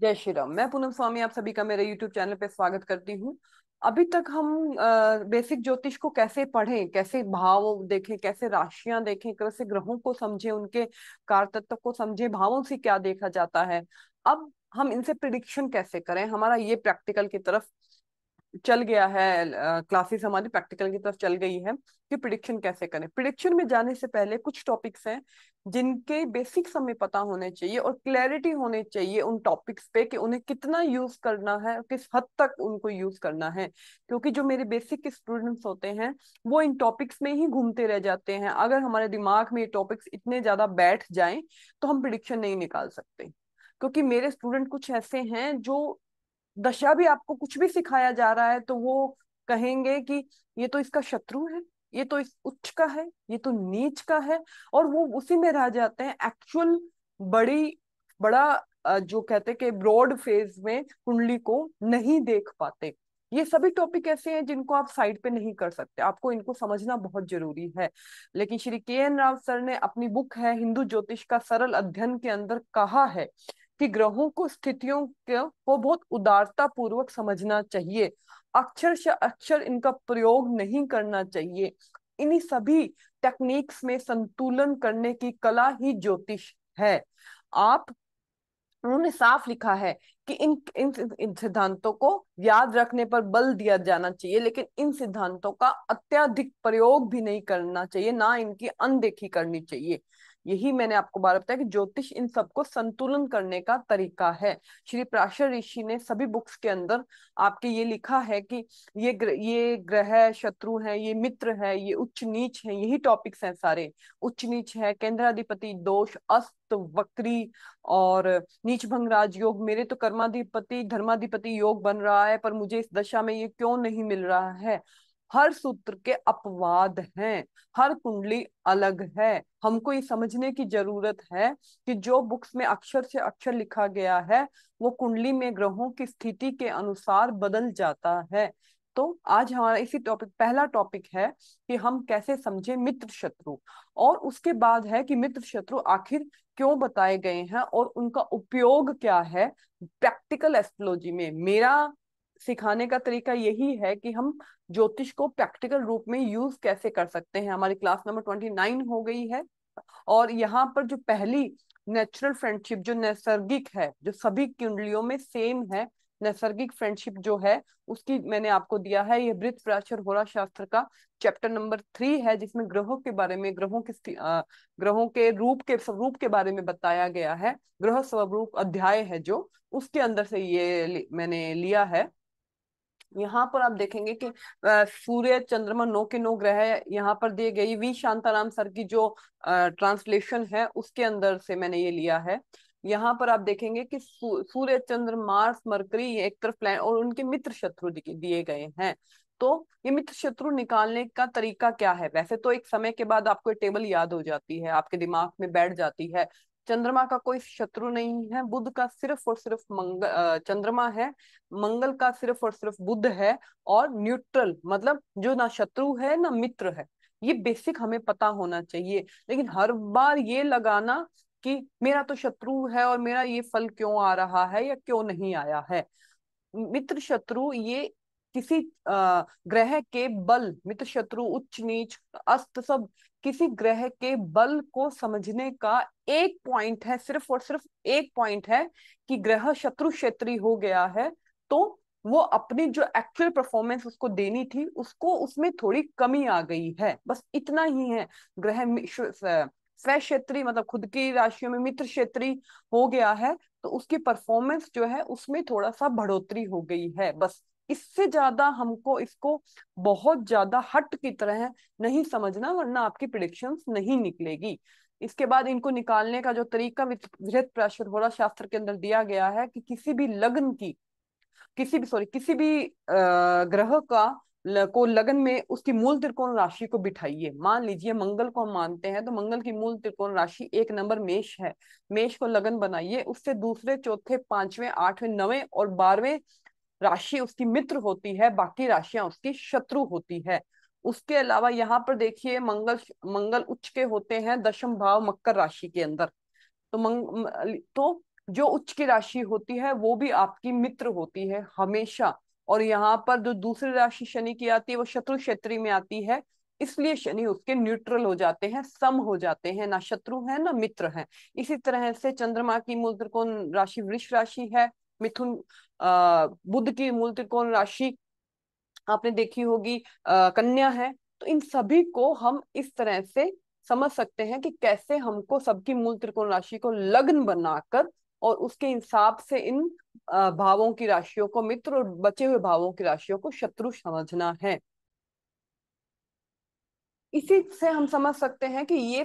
जय श्री राम। मैं पूनम स्वामी आप सभी का मेरे YouTube चैनल पे स्वागत करती हूँ। अभी तक हम बेसिक ज्योतिष को कैसे पढ़ें, कैसे भाव देखें, कैसे राशियां देखें, कैसे ग्रहों को समझें, उनके कारतत्व को समझें, भावों से क्या देखा जाता है। अब हम इनसे प्रिडिक्शन कैसे करें, हमारा ये प्रैक्टिकल की तरफ चल गया है। क्लासेस हमारी प्रैक्टिकल की तरफ चल गई है कि प्रिडिक्शन कैसे करें। प्रिडिक्शन में जाने से पहले कुछ टॉपिक्स हैं जिनके बेसिक्स हमें पता होने चाहिए और क्लैरिटी होनी चाहिए उन टॉपिक्स पे कि उन्हें कितना यूज करना है और किस हद तक उनको यूज करना है। क्योंकि जो मेरे बेसिक स्टूडेंट्स होते हैं वो इन टॉपिक्स में ही घूमते रह जाते हैं। अगर हमारे दिमाग में ये टॉपिक्स इतने ज्यादा बैठ जाएं तो हम प्रिडिक्शन नहीं निकाल सकते। क्योंकि मेरे स्टूडेंट कुछ ऐसे हैं जो दशा भी आपको कुछ भी सिखाया जा रहा है तो वो कहेंगे कि ये तो इसका शत्रु है, ये तो इस उच्च का है, ये तो नीच का है। और वो उसी में रह जाते हैं। एक्चुअल बड़ी बड़ा जो कहते हैं कि ब्रॉड फेज में कुंडली को नहीं देख पाते। ये सभी टॉपिक ऐसे हैं जिनको आप साइड पे नहीं कर सकते, आपको इनको समझना बहुत जरूरी है। लेकिन श्री के एन राव सर ने अपनी बुक है हिंदू ज्योतिष का सरल अध्ययन के अंदर कहा है कि ग्रहों को स्थितियों को बहुत उदारता पूर्वक समझना चाहिए। अक्षर से अक्षर इनका प्रयोग नहीं करना चाहिए। इन्हीं सभी टेक्निक्स में संतुलन करने की कला ही ज्योतिष है। आप उन्होंने साफ लिखा है कि इन सिद्धांतों को याद रखने पर बल दिया जाना चाहिए, लेकिन इन सिद्धांतों का अत्यधिक प्रयोग भी नहीं करना चाहिए, ना इनकी अनदेखी करनी चाहिए। यही मैंने आपको बार बताया कि ज्योतिष इन सबको संतुलन करने का तरीका है। श्री पराशर ऋषि ने सभी बुक्स के अंदर आपके ये लिखा है कि ये ग्रह शत्रु हैं, ये मित्र है, ये उच्च नीच है, यही टॉपिक्स हैं सारे। उच्च नीच है, केंद्राधिपति दोष, अस्त, वक्री और नीच भंग राजयोग। मेरे तो कर्माधिपति धर्माधिपति योग बन रहा है पर मुझे इस दशा में ये क्यों नहीं मिल रहा है। हर सूत्र के अपवाद हैं, हर कुंडली अलग है। हमको ये समझने की जरूरत है कि जो बुक्स में अक्षर से अक्षर लिखा गया है वो कुंडली में ग्रहों की स्थिति के अनुसार बदल जाता है। तो आज हमारा इसी टॉपिक पहला टॉपिक है कि हम कैसे समझे मित्र शत्रु, और उसके बाद है कि मित्र शत्रु आखिर क्यों बताए गए हैं और उनका उपयोग क्या है प्रैक्टिकल एस्ट्रोलॉजी में। मेरा सिखाने का तरीका यही है कि हम ज्योतिष को प्रैक्टिकल रूप में यूज कैसे कर सकते हैं। हमारी क्लास नंबर 29 हो गई है और यहाँ पर जो पहली नेचुरल फ्रेंडशिप जो नैसर्गिक है, जो सभी कुंडलियों में सेम है, नैसर्गिक फ्रेंडशिप जो है उसकी मैंने आपको दिया है। ये वृत्त प्राचर होरा शास्त्र का चैप्टर नंबर 3 है, जिसमें ग्रहों के बारे में, ग्रहों के रूप के स्वरूप के बारे में बताया गया है। ग्रह स्वरूप अध्याय है जो, उसके अंदर से ये मैंने लिया है। यहाँ पर आप देखेंगे कि सूर्य चंद्रमा 9 के 9 ग्रह यहाँ पर दिए गई। वी शांताराम सर की जो ट्रांसलेशन है उसके अंदर से मैंने ये लिया है। यहाँ पर आप देखेंगे कि सूर्य चंद्र मार्स मरकरी ये एक तरफ प्लैनेट और उनके मित्र शत्रु दिए गए हैं। तो ये मित्र शत्रु निकालने का तरीका क्या है? वैसे तो एक समय के बाद आपको ये टेबल याद हो जाती है, आपके दिमाग में बैठ जाती है। चंद्रमा का कोई शत्रु नहीं है, बुध का सिर्फ और सिर्फ चंद्रमा है, मंगल का सिर्फ और सिर्फ बुध है, और न्यूट्रल मतलब जो ना शत्रु है ना मित्र है। ये बेसिक हमें पता होना चाहिए। लेकिन हर बार ये लगाना कि मेरा तो शत्रु है और मेरा ये फल क्यों आ रहा है या क्यों नहीं आया है। मित्र शत्रु ये किसी ग्रह के बल, मित्र शत्रु उच्च नीच अस्त सब किसी ग्रह के बल को समझने का एक पॉइंट है, सिर्फ और सिर्फ एक पॉइंट है कि ग्रह शत्रु क्षेत्री हो गया है तो वो अपनी जो एक्चुअल परफॉर्मेंस उसको देनी थी उसको उसमें थोड़ी कमी आ गई है, बस इतना ही है। ग्रह स्व क्षेत्री मतलब खुद की राशियों में मित्र क्षेत्री हो गया है तो उसकी परफॉर्मेंस जो है उसमें थोड़ा सा बढ़ोतरी हो गई है, बस। इससे ज्यादा हमको इसको बहुत ज्यादा हट की तरह नहीं समझना, वरना आपकी प्रिडिक्शंस नहीं निकलेगी। इसके बाद इनको निकालने का जो तरीका वृहत प्राशर होरा शास्त्र के अंदर दिया गया है कि किसी भी लग्न की, किसी भी ग्रह का को लगन में उसकी मूल त्रिकोण राशि को बिठाइए। मान लीजिए मंगल को हम मानते हैं तो मंगल की मूल त्रिकोण राशि 1 नंबर मेष है। मेष को लगन बनाइए, उससे दूसरे चौथे पांचवें आठवें नवें और 12वें राशि उसकी मित्र होती है, बाकी राशियां उसकी शत्रु होती है। उसके अलावा यहाँ पर देखिए मंगल मंगल उच्च के होते हैं 10म भाव मकर राशि के अंदर। तो जो उच्च की राशि होती है वो भी आपकी मित्र होती है हमेशा। और यहाँ पर जो दूसरी राशि शनि की आती है वो शत्रु क्षेत्री में आती है, इसलिए शनि उसके न्यूट्रल हो जाते हैं, सम हो जाते हैं, ना शत्रु है ना मित्र है। इसी तरह से चंद्रमा की मूल त्रिकोण राशि वृष राशि है, मिथुन बुध की मूल त्रिकोण राशि आपने देखी होगी कन्या है। तो इन सभी को हम इस तरह से समझ सकते हैं कि कैसे हमको सबकी मूल त्रिकोण राशि को लग्न बनाकर और उसके हिसाब से इन भावों की राशियों को मित्र और बचे हुए भावों की राशियों को शत्रु समझना है। इसी से हम समझ सकते हैं कि ये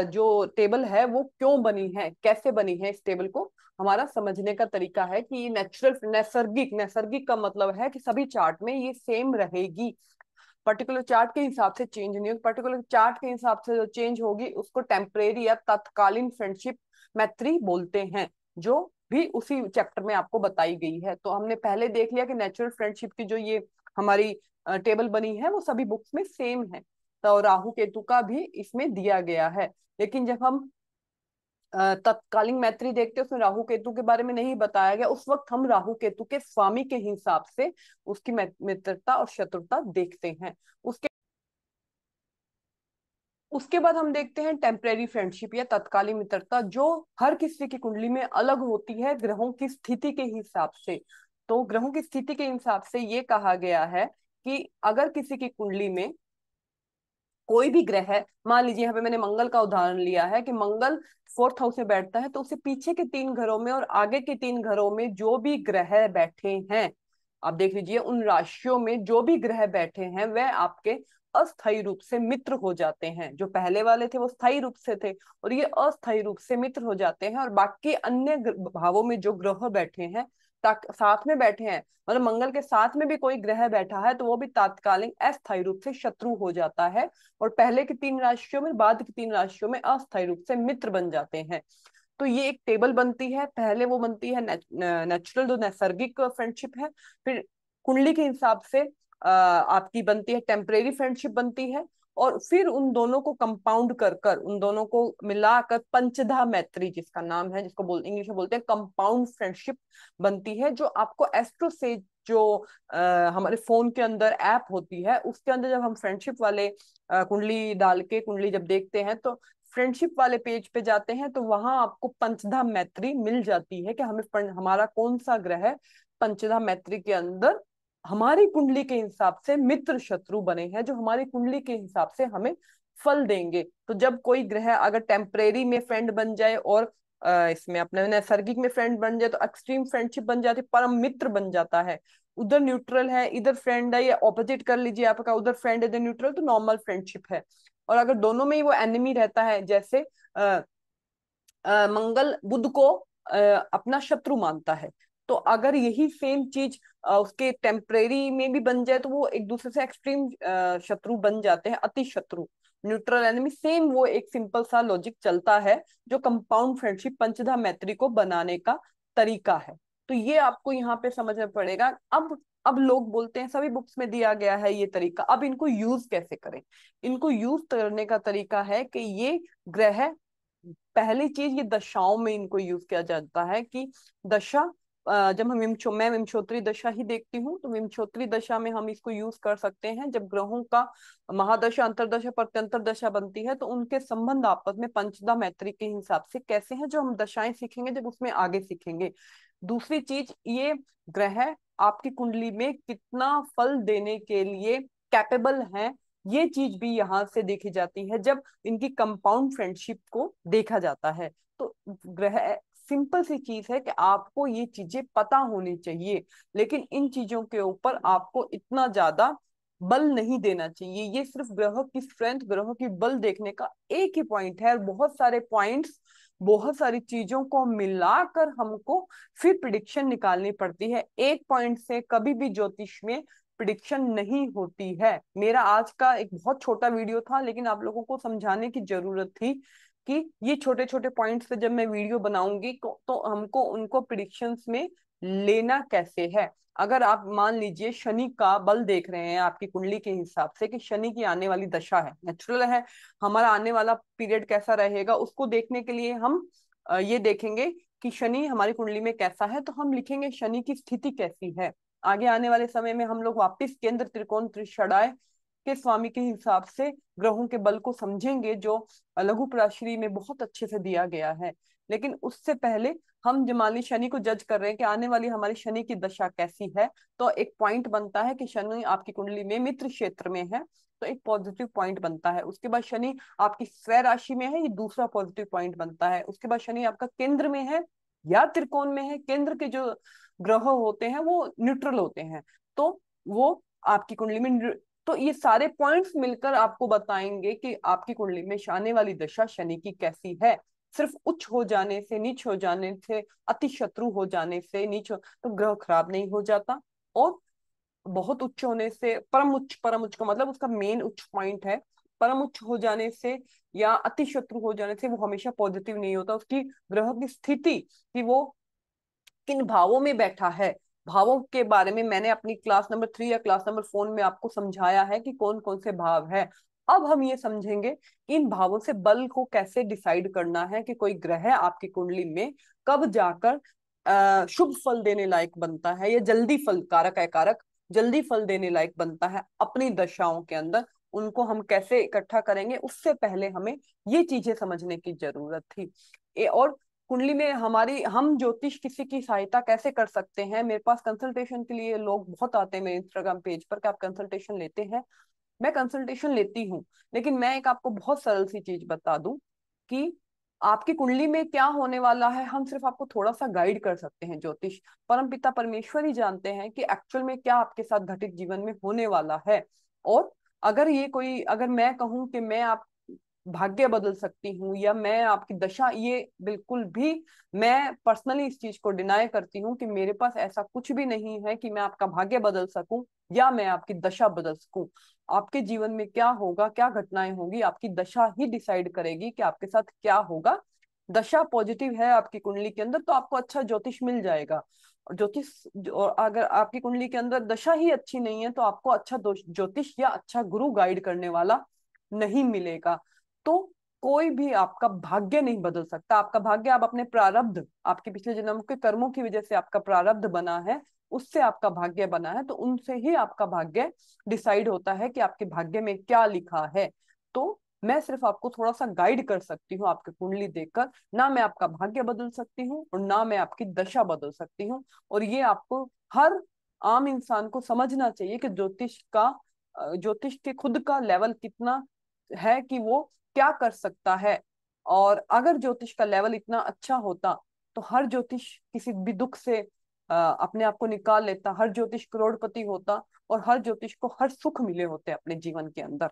जो टेबल है वो क्यों बनी है, कैसे बनी है। इस टेबल को हमारा समझने का तरीका है कि ये नेचुरल, नैसर्गिक, नैसर्गिक का मतलब है कि सभी चार्ट में ये सेम रहेगी, पर्टिकुलर चार्ट के हिसाब से चेंज नहीं होगी। पर्टिकुलर चार्ट के हिसाब से जो चेंज होगी उसको टेम्परेरी या तत्कालीन फ्रेंडशिप मैत्री बोलते हैं, जो भी उसी चैप्टर में आपको बताई गई है। तो हमने पहले देख लिया कि नेचुरल फ्रेंडशिप की जो ये हमारी टेबल बनी है वो सभी बुक्स में सेम है। तो राहु केतु का भी इसमें दिया गया है। लेकिन जब हम तत्कालीन मैत्री देखते हैं उसमें राहु केतु के बारे में नहीं बताया गया। उस वक्त हम राहु केतु के स्वामी के हिसाब से उसकी मित्रता और शत्रुता देखते हैं। उसके उसके बाद हम देखते हैं टेम्परेरी फ्रेंडशिप या तत्कालीन मित्रता, जो हर किसी की कुंडली में अलग होती है ग्रहों की स्थिति के हिसाब से। तो ग्रहों की स्थिति के हिसाब से ये कहा गया है कि अगर किसी की कुंडली में कोई भी ग्रह है, मान लीजिए यहाँ पे मैंने मंगल का उदाहरण लिया है कि मंगल फोर्थ हाउस में बैठता है, तो उसे पीछे के 3 घरों में और आगे के 3 घरों में जो भी ग्रह बैठे हैं, आप देख लीजिए उन राशियों में जो भी ग्रह बैठे हैं वह आपके अस्थायी रूप से मित्र हो जाते हैं। जो पहले वाले थे वो स्थायी रूप से थे और ये अस्थायी रूप से मित्र हो जाते हैं। और बाकी अन्य भावों में जो ग्रह बैठे हैं, साथ में बैठे हैं, मतलब मंगल के साथ में भी कोई ग्रह बैठा है तो वो भी तात्कालिक अस्थायी रूप से शत्रु हो जाता है और पहले की 3 राशियों में, बाद की 3 राशियों में अस्थायी रूप से मित्र बन जाते हैं। तो ये एक टेबल बनती है। पहले वो बनती है नेचुरल, जो नैसर्गिक फ्रेंडशिप है। फिर कुंडली के हिसाब से आपकी बनती है टेम्परेरी फ्रेंडशिप बनती है। और फिर उन दोनों को कंपाउंड कर कर, उन दोनों को मिलाकर पंचधा मैत्री जिसका नाम है, जिसको इंग्लिश में बोलते हैं कंपाउंड फ्रेंडशिप बनती है। जो आपको एस्ट्रो से जो हमारे फोन के अंदर ऐप होती है उसके अंदर जब हम फ्रेंडशिप वाले कुंडली डाल के कुंडली जब देखते हैं तो फ्रेंडशिप वाले पेज पे जाते हैं तो वहां आपको पंचधा मैत्री मिल जाती है कि हमें हमारा कौन सा ग्रह पंचधा मैत्री के अंदर हमारी कुंडली के हिसाब से मित्र शत्रु बने हैं, जो हमारी कुंडली के हिसाब से हमें फल देंगे। तो जब कोई ग्रह अगर टेम्परेरी में फ्रेंड बन जाए और इसमें अपने नैसर्गिक में फ्रेंड बन जाए तो एक्सट्रीम फ्रेंडशिप बन जाती है, परम मित्र बन जाता है। उधर न्यूट्रल है इधर फ्रेंड है, या ऑपोजिट कर लीजिए आपका, उधर फ्रेंड है इधर न्यूट्रल, तो नॉर्मल फ्रेंडशिप है। और अगर दोनों में ही वो एनिमी रहता है, जैसे मंगल बुध को अपना शत्रु मानता है, तो अगर यही सेम चीज उसके टेम्परेरी में भी बन जाए तो वो एक दूसरे से एक्सट्रीम शत्रु बन जाते हैं, अति शत्रु, न्यूट्रल एनिमी। सेम वो एक सिंपल सा लॉजिक चलता है जो कंपाउंड फ्रेंडशिप पंचधा मैत्री को बनाने का तरीका है। तो ये आपको यहाँ पे समझना पड़ेगा। अब लोग बोलते हैं सभी बुक्स में दिया गया है ये तरीका, अब इनको यूज कैसे करें। इनको यूज करने का तरीका है कि ये ग्रह, पहली चीज ये दशाओं में इनको यूज किया जाता है कि दशा जब हम मैं विमशोत्री दशा ही देखती हूँ तो विमशोत्री दशा में हम इसको यूज कर सकते हैं। जब ग्रहों का महादशा, अंतरदशा, प्रत्यंतर दशा बनती है तो उनके संबंध आपस में पंचदा मैत्री के हिसाब से कैसे हैं, जो हम दशाएं सीखेंगे जब उसमें आगे सीखेंगे। दूसरी चीज, ये ग्रह आपकी कुंडली में कितना फल देने के लिए कैपेबल हैं, ये चीज भी यहाँ से देखी जाती है जब इनकी कंपाउंड फ्रेंडशिप को देखा जाता है। तो ग्रह, सिंपल सी चीज है कि आपको ये चीजें पता होनी चाहिए, लेकिन इन चीजों के ऊपर आपको इतना ज्यादा बल नहीं देना चाहिए। ये सिर्फ ग्रह की स्ट्रेंथ, ग्रह की बल देखने का एक ही पॉइंट है, और बहुत सारे पॉइंट्स, बहुत सारी चीजों को मिलाकर हमको फिर प्रिडिक्शन निकालनी पड़ती है। एक पॉइंट से कभी भी ज्योतिष में प्रिडिक्शन नहीं होती है। मेरा आज का एक बहुत छोटा वीडियो था, लेकिन आप लोगों को समझाने की जरूरत थी कि ये छोटे छोटे पॉइंट्स पे जब मैं वीडियो बनाऊंगी तो हमको उनको प्रिडिक्शंस में लेना कैसे है। अगर आप मान लीजिए शनि का बल देख रहे हैं आपकी कुंडली के हिसाब से कि शनि की आने वाली दशा है, नेचुरल है, हमारा आने वाला पीरियड कैसा रहेगा, उसको देखने के लिए हम ये देखेंगे कि शनि हमारी कुंडली में कैसा है, तो हम लिखेंगे शनि की स्थिति कैसी है। आगे आने वाले समय में हम लोग वापिस केंद्र त्रिकोण त्रिषणाय के स्वामी के हिसाब से ग्रहों के बल को समझेंगे, जो लघु पराशरी में बहुत अच्छे से दिया गया है। लेकिन उससे पहले हम जमाली शनि को जज कर रहे हैं कि आने वाली हमारी शनि की दशा कैसी है। तो एक पॉइंट बनता है कि शनि आपकी कुंडली में मित्र क्षेत्र में है, तो एक पॉजिटिव पॉइंट बनता है। उसके बाद शनि आपकी स्वय राशि में है, ये दूसरा पॉजिटिव पॉइंट बनता है। उसके बाद शनि आपका केंद्र में है या त्रिकोण में है। केंद्र के जो ग्रह होते हैं वो न्यूट्रल होते हैं, तो वो आपकी कुंडली में तो ये सारे पॉइंट्स मिलकर आपको बताएंगे कि आपकी कुंडली में आने वाली दशा शनि की कैसी है। सिर्फ उच्च हो जाने से, नीच हो जाने से, अति शत्रु हो जाने से, तो ग्रह खराब नहीं हो जाता। और बहुत उच्च होने से, परम उच्च का मतलब उसका मेन उच्च पॉइंट है। परम उच्च हो जाने से या अति शत्रु हो जाने से वो हमेशा पॉजिटिव नहीं होता। उसकी ग्रह की स्थिति कि वो किन भावों में बैठा है, भावों के बारे में मैंने अपनी क्लास नंबर 3 या क्लास नंबर 4 में आपको समझाया है कि कौन कौन से भाव है। अब हम ये समझेंगे कि इन भावों से बल को कैसे डिसाइड करना है कि कोई ग्रह आपकी कुंडली में कब जाकर शुभ फल देने लायक बनता है, या जल्दी फल, कारक है कारक, जल्दी फल देने लायक बनता है अपनी दशाओं के अंदर। उनको हम कैसे इकट्ठा करेंगे, उससे पहले हमें ये चीजें समझने की जरूरत थी। और कुंडली में हमारी, हम ज्योतिष किसी की सहायता कैसे कर सकते हैं। मेरे पास कंसल्टेशन के लिए लोग बहुत आते हैं मेरे इंस्टाग्राम पेज पर कि आप कंसल्टेशन लेते हैं। मैं कंसल्टेशन लेती हूँ, लेकिन मैं एक आपको बहुत सरल सी चीज बता दूं कि आपकी कुंडली में क्या होने वाला है, हम सिर्फ आपको थोड़ा सा गाइड कर सकते हैं। ज्योतिष परमपिता परमेश्वर ही जानते हैं कि एक्चुअल में क्या आपके साथ घटित जीवन में होने वाला है। और अगर ये कोई, अगर मैं कहूँ कि मैं आप भाग्य बदल सकती हूँ या मैं आपकी दशा, ये बिल्कुल भी, मैं पर्सनली इस चीज को डिनाई करती हूँ कि मेरे पास ऐसा कुछ भी नहीं है कि मैं आपका भाग्य बदल सकूं या मैं आपकी दशा बदल सकूं। आपके जीवन में क्या होगा, क्या घटनाएं होंगी, आपकी दशा ही डिसाइड करेगी कि आपके साथ क्या होगा। दशा पॉजिटिव है आपकी कुंडली के अंदर तो आपको अच्छा ज्योतिष मिल जाएगा। और और अगर आपकी कुंडली के अंदर दशा ही अच्छी नहीं है तो आपको अच्छा ज्योतिष या अच्छा गुरु गाइड करने वाला नहीं मिलेगा। तो कोई भी आपका भाग्य नहीं बदल सकता। आपका भाग्य आप अपने प्रारब्ध, आपके पिछले जन्म के कर्मों की वजह से आपका प्रारब्ध बना है, उससे आपका भाग्य बना है, तो उनसे ही आपका भाग्य डिसाइड होता है कि आपके भाग्य में क्या लिखा है। तो मैं सिर्फ आपको थोड़ा सा गाइड कर सकती हूँ आपकी कुंडली देखकर, ना मैं आपका भाग्य बदल सकती हूँ और ना मैं आपकी दशा बदल सकती हूँ। और ये आपको, हर आम इंसान को समझना चाहिए कि ज्योतिष के खुद का लेवल कितना है कि वो क्या कर सकता है। और अगर ज्योतिष का लेवल इतना अच्छा होता तो हर ज्योतिष किसी भी दुख से अपने आप को निकाल लेता, हर ज्योतिष करोड़पति होता और हर ज्योतिष को हर सुख मिले होते अपने जीवन के अंदर।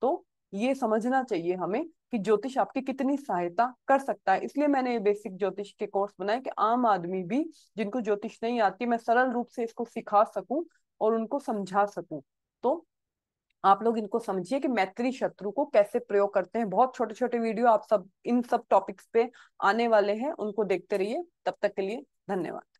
तो ये समझना चाहिए हमें कि ज्योतिष आपकी कितनी सहायता कर सकता है। इसलिए मैंने ये बेसिक ज्योतिष के कोर्स बनाए कि आम आदमी भी, जिनको ज्योतिष नहीं आती, मैं सरल रूप से इसको सिखा सकूं और उनको समझा सकूं। तो आप लोग इनको समझिए कि मैत्री शत्रु को कैसे प्रयोग करते हैं। बहुत छोटे छोटे वीडियो आप सब इन सब टॉपिक्स पे आने वाले हैं, उनको देखते रहिए। तब तक के लिए धन्यवाद।